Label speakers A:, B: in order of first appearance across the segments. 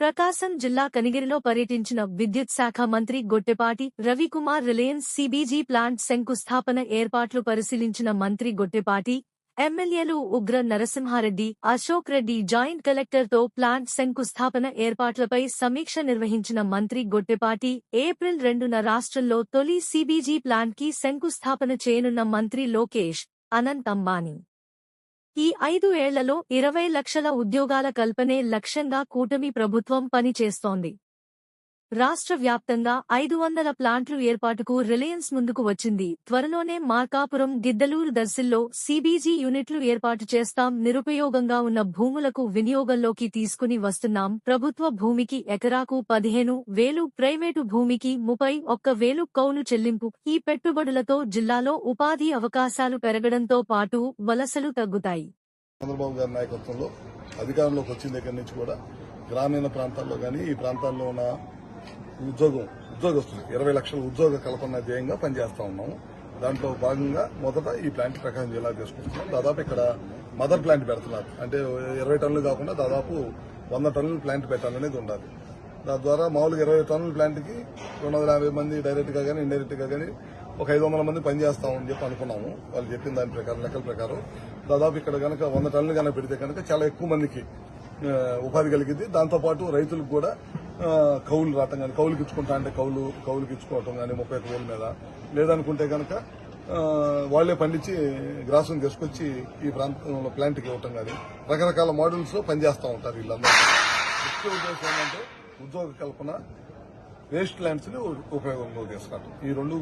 A: ప్రకాశం జిల్లా కనిగిరిలో పర్యటించిన విద్యుత్ శాఖ మంత్రి Gottipati Ravikumar Reliance CBG plant శంకుస్థాపన ఏర్పాట్లు పరిశీలించిన మంత్రి గొట్టెపాటి ఎమ్మెల్యేలు ఉగ్ర నరసింహారెడ్డి, అశోక్ రెడ్డి జాయింట్ కలెక్టర్తో ప్లాంట్ శంకుస్థాపన ఏర్పాట్లపై సమీక్ష నిర్వహించిన మంత్రి గొట్టెపాటి ఏప్రిల్ 2న రాష్ట్రంలో తొలి సిబీజీ ప్లాంట్కి శంకుస్థాపన చేయనున్న మంత్రి లోకేష్, అనంత్ అంబానీ. ఈ 5 ఏళ్లలో 20 లక్షల ఉద్యోగాల కల్పనే లక్ష్యంగా కూటమి ప్రభుత్వం పనిచేస్తోంది. రాష్ట్ర వ్యాప్తంగా 500 ప్లాంట్లు ఏర్పాటుకు రిలయన్స్ ముందుకు వచ్చింది. త్వరలోనే మార్కాపురం, గిద్దలూరు, దర్శిల్లో సిబీజీ యూనిట్లు ఏర్పాటు చేస్తాం. నిరుపయోగంగా ఉన్న భూములకు వినియోగంలోకి తీసుకుని వస్తున్నాం. ప్రభుత్వ భూమికి ఎకరాకు 15,000, ప్రైవేటు భూమికి 31,000 కౌలు చెల్లింపు. ఈ పెట్టుబడులతో జిల్లాలో ఉపాధి అవకాశాలు పెరగడంతో పాటు వలసలు తగ్గుతాయి.
B: చంద్రబాబు గారి నాయకత్వంలో అధికారంలోకి వచ్చిన దగ్గర నుంచి కూడా గ్రామీణ ప్రాంతాల్లో కానీ ఈ ప్రాంతాల్లో ఉన్న ఉద్యోగస్తులు 20 లక్షల ఉద్యోగ కల్పన ధ్యేయంగా పనిచేస్తా ఉన్నాము. దాంట్లో భాగంగా మొదట ఈ ప్లాంట్ ప్రకాశం జిల్లా తీసుకొస్తున్నాం. దాదాపు ఇక్కడ మదర్ ప్లాంట్ పెడుతున్నారు. అంటే 20 టన్నులు కాకుండా దాదాపు 100 టన్నుల ప్లాంట్ పెట్టాలనేది ఉండాలి. దాని ద్వారా మామూలుగా 20 టన్నుల ప్లాంట్కి 250 మంది డైరెక్ట్ గా కానీ ఇండైరెక్ట్ గా కానీ ఒక 500 మంది పనిచేస్తామని చెప్పి అనుకున్నాము. వాళ్ళు చెప్పిన దాని ప్రకారం లెక్కల ప్రకారం దాదాపు ఇక్కడ కనుక 100 టన్నులు కనుక పెడితే కనుక చాలా ఎక్కువ మందికి ఉపాధి కలిగింది. దాంతోపాటు రైతులకు కూడా కౌలు రావటం కానీ, కౌలుకి ఇచ్చుకుంటా అంటే కౌలుకి ఇచ్చుకోవటం కానీ 31,000 మీద లేదనుకుంటే కనుక వాళ్లే పండించి గ్రాసం తీసుకొచ్చి ఈ ప్రాంతంలో ప్లాంట్కి ఇవ్వటం కానీ రకరకాల మోడల్స్ లో పనిచేస్తూ ఉంటారు. వీళ్ళందరూ ముఖ్య ఉద్దేశం ఏంటంటే ఉద్యోగ కల్పన, వేస్ట్ ల్యాండ్స్ ని ఉపయోగంలో తీసుకురావడం. ఈ రెండు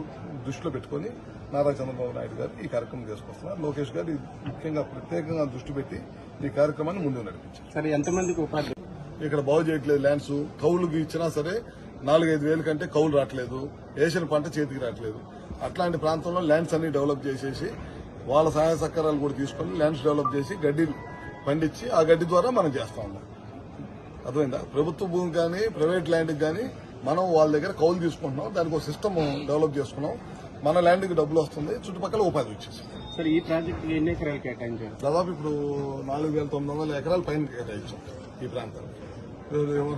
B: దృష్టిలో పెట్టుకుని నారా చంద్రబాబు నాయుడు గారు ఈ కార్యక్రమం తీసుకొస్తున్నారు. లోకేష్ గారు ముఖ్యంగా ప్రత్యేకంగా దృష్టి పెట్టి ఈ కార్యక్రమాన్ని ముందుకు నడిపించారు.
C: సరే, ఎంతమందికి ఉపాధి
B: ఇక్కడ బాగు చేయట్లేదు. ల్యాండ్స్ కౌలుకి ఇచ్చినా సరే 4-5 వేల కంటే కౌలు రావట్లేదు. వేసిన పంట చేతికి రావట్లేదు. అట్లాంటి ప్రాంతంలో ల్యాండ్స్ అన్ని డెవలప్ చేసేసి వాళ్ళ సహాయ సహకారాలు కూడా తీసుకుని ల్యాండ్స్ డెవలప్ చేసి గడ్డి పండించి ఆ గడ్డి ద్వారా మనం చేస్తా ఉన్నాం. అర్థమైందా? ప్రభుత్వ భూమి కానీ ప్రైవేట్ ల్యాండ్కి కానీ మనం వాళ్ళ దగ్గర కౌలు తీసుకుంటున్నాం. దానికి ఒక సిస్టమ్ డెవలప్ చేసుకున్నాం. మన ల్యాండ్కి డబ్బులు వస్తుంది, చుట్టుపక్కల ఉపాధి వచ్చేసి.
C: సరే, ఈ ప్రాజెక్ట్ ఎన్ని ఎకరాలు కేటాయించారు?
B: దాదాపు ఇప్పుడు 4,900 ఎకరాల పైన కేటాయించాం ఈ ప్రాంతానికి.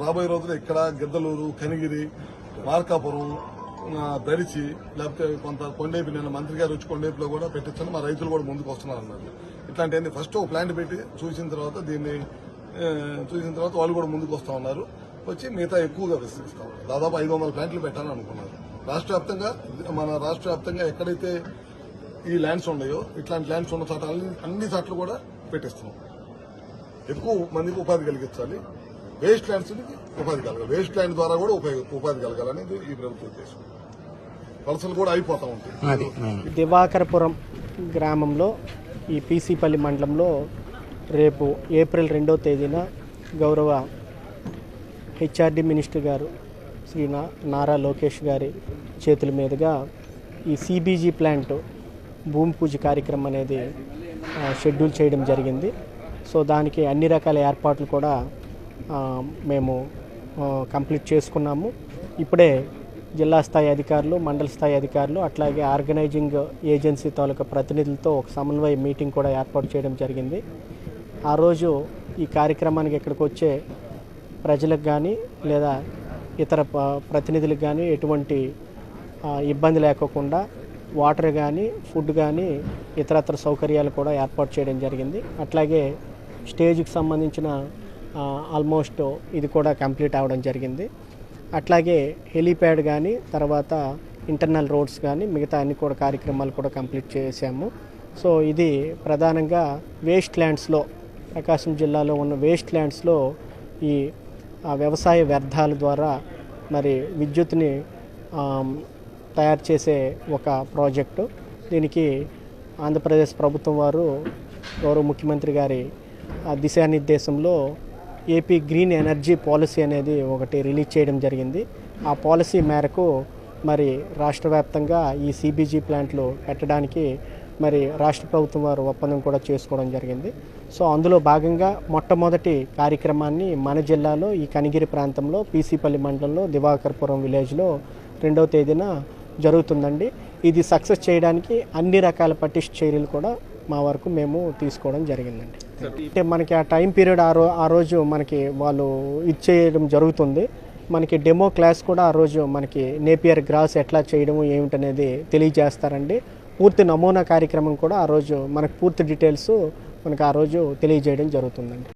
B: రాబోయే రోజుల్లో ఇక్కడ గిద్దలూరు, కనిగిరి, మార్కాపురం, దరిచి, లేకపోతే కొంత కొండేపి, నిన్న మంత్రి గారు వచ్చి కొండేపిలో కూడా పెట్టించాను. మా రైతులు కూడా ముందుకు వస్తున్నారు అన్నారు. ఇట్లాంటివన్నీ ఫస్ట్ ఒక ప్లాంట్ పెట్టి చూసిన తర్వాత వాళ్ళు కూడా ముందుకు వస్తా ఉన్నారు. వచ్చి మిగతా ఎక్కువగా విస్తరిస్తాం. దాదాపు 500 ప్లాంట్లు పెట్టాలని అనుకున్నారు. మన రాష్ట్ర వ్యాప్తంగా ఎక్కడైతే ఈ ల్యాండ్స్ ఉన్నాయో ఇట్లాంటి ల్యాండ్స్ ఉన్న చోట అన్ని చోట్ల కూడా పెట్టిస్తున్నాం. ఎక్కువ మందికి ఉపాధి కలిగించాలి. వేస్ట్ ల్యాండ్స్ ఉపాధి కలగాలి. వేస్ట్ ల్యాండ్ ద్వారా కూడా ఉపాధి కలగాలనేది ఈ ప్రభుత్వ ఉద్దేశం. వలసలు కూడా అయిపోతా ఉంటాయి.
D: దివాకరపురం గ్రామంలో ఈ పీసీపల్లి మండలంలో రేపు ఏప్రిల్ 2వ తేదీన గౌరవ హెచ్ఆర్డీ మినిస్టర్ గారు శ్రీ నారా లోకేష్ గారి చేతుల మీదుగా ఈ సిబీజీ ప్లాంట్ భూమి పూజ కార్యక్రమం అనేది షెడ్యూల్ చేయడం జరిగింది. సో దానికి అన్ని రకాల ఏర్పాట్లు కూడా మేము కంప్లీట్ చేసుకున్నాము. ఇప్పుడే జిల్లా స్థాయి అధికారులు, మండల స్థాయి అధికారులు, అట్లాగే ఆర్గనైజింగ్ ఏజెన్సీ తాలూకా ప్రతినిధులతో ఒక సమన్వయ మీటింగ్ కూడా ఏర్పాటు చేయడం జరిగింది. ఆ రోజు ఈ కార్యక్రమానికి ఇక్కడికి వచ్చే ప్రజలకు కానీ లేదా ఇతర ప్రతినిధులకు కానీ ఎటువంటి ఇబ్బంది లేకోకుండా వాటర్ కానీ, ఫుడ్ కానీ, ఇతరత్ర సౌకర్యాలు కూడా ఏర్పాటు చేయడం జరిగింది. అట్లాగే స్టేజ్కి సంబంధించిన ఆల్మోస్ట్ ఇది కూడా కంప్లీట్ అవ్వడం జరిగింది. అట్లాగే హెలీప్యాడ్ కానీ, తర్వాత ఇంటర్నల్ రోడ్స్ కానీ, మిగతా అన్ని కూడా కార్యక్రమాలు కూడా కంప్లీట్ చేసాము. సో ఇది ప్రధానంగా వేస్ట్ ల్యాండ్స్లో, ప్రకాశం జిల్లాలో ఉన్న వేస్ట్ ల్యాండ్స్లో ఈ వ్యవసాయ వ్యర్థాల ద్వారా మరి విద్యుత్ని తయారు చేసే ఒక ప్రాజెక్టు. దీనికి ఆంధ్రప్రదేశ్ ప్రభుత్వం వారు గౌరవ ముఖ్యమంత్రి గారి దిశానిర్దేశంలో ఏపీ గ్రీన్ ఎనర్జీ పాలసీ అనేది ఒకటి రిలీజ్ చేయడం జరిగింది. ఆ పాలసీ మేరకు మరి రాష్ట్ర వ్యాప్తంగా ఈ సిబీజీ ప్లాంట్లు పెట్టడానికి మరి రాష్ట్ర ప్రభుత్వం వారు ఒప్పందం కూడా చేసుకోవడం జరిగింది. సో అందులో భాగంగా మొట్టమొదటి కార్యక్రమాన్ని మన జిల్లాలో ఈ కనిగిరి ప్రాంతంలో పీసీపల్లి మండలంలో దివాకర్పురం విలేజ్లో 2వ తేదీన జరుగుతుందండి. ఇది సక్సెస్ చేయడానికి అన్ని రకాల పటిష్ట చర్యలు కూడా మా వరకు మేము తీసుకోవడం జరిగిందండి. అంటే మనకి ఆ టైం పీరియడ్ ఆ రోజు మనకి వాళ్ళు ఇచ్చేయడం జరుగుతుంది. మనకి డెమో క్లాస్ కూడా ఆ రోజు మనకి నేపియర్ గ్రాస్ ఎట్లా చేయడము ఏమిటనేది తెలియజేస్తారండి. పూర్తి నమూనా కార్యక్రమం కూడా ఆ రోజు మనకు పూర్తి డీటెయిల్స్ మనకు ఆ రోజు తెలియజేయడం జరుగుతుందండి.